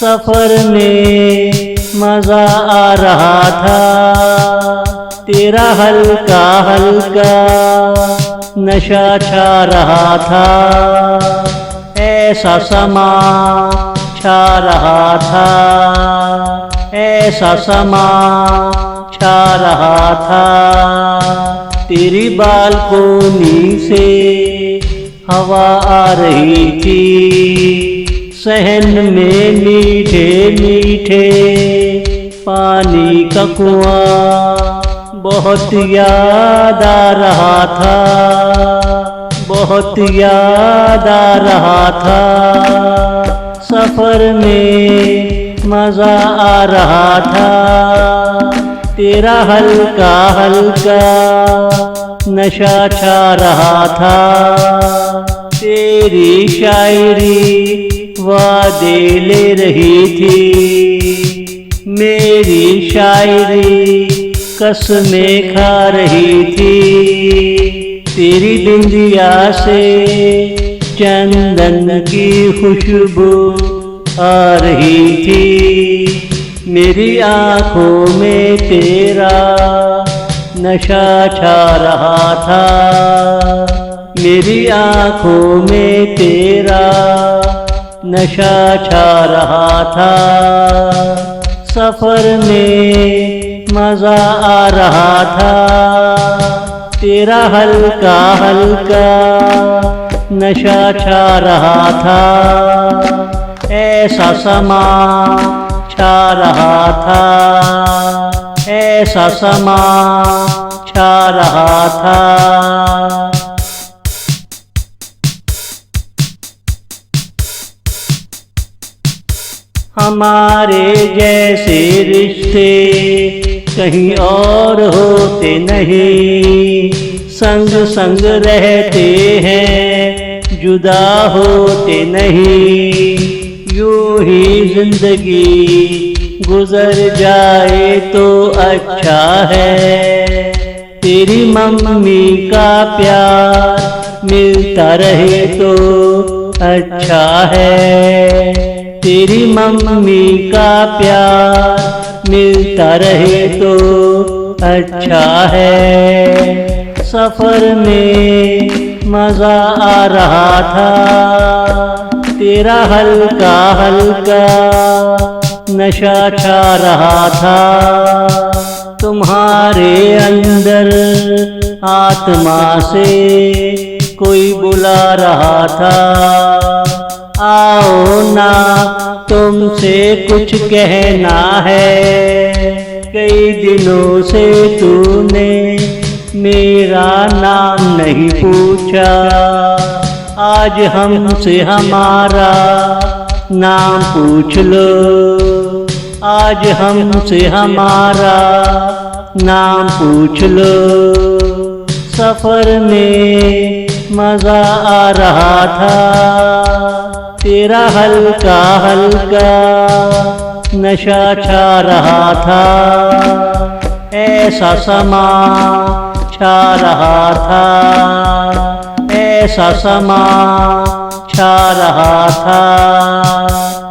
सफर में मजा आ रहा था, तेरा हल्का हल्का नशा छा रहा था। ऐसा समा छा रहा था, ऐसा समा छा रहा था। तेरी बालकोनी से हवा आ रही थी, सहन में मीठे मीठे पानी का कुआं बहुत याद आ रहा था, बहुत याद आ रहा था। सफर में मजा आ रहा था, तेरा हल्का हल्का नशा छा रहा था। तेरी शायरी वादे ले रही थी, मेरी शायरी कसमें खा रही थी। तेरी बिंदिया से चंदन की खुशबू आ रही थी, मेरी आंखों में तेरा नशा छा रहा था, मेरी आंखों में तेरा नशा छा रहा था। सफर में मजा आ रहा था, तेरा हल्का हल्का नशा छा रहा था। ऐसा समा छा रहा था, ऐसा समा छा रहा था। हमारे जैसे रिश्ते कहीं और होते नहीं, संग संग रहते हैं जुदा होते नहीं। यूं ही जिंदगी गुजर जाए तो अच्छा है, तेरी मम्मी का प्यार मिलता रहे तो अच्छा है, तेरी मम्मी का प्यार मिलता रहे तो अच्छा है। सफर में मजा आ रहा था, तेरा हल्का हल्का नशा छा रहा था। तुम्हारे अंदर आत्मा से कोई बुला रहा था, आओ ना तुमसे कुछ कहना है। कई दिनों से तूने मेरा नाम नहीं पूछा, आज हमसे हमारा नाम पूछ लो, आज हमसे हमारा नाम पूछ लो। सफर में मजा आ रहा था, तेरा हल्का हल्का नशा छा रहा था। ऐसा समा छा रहा था, ऐसा समा छा रहा था।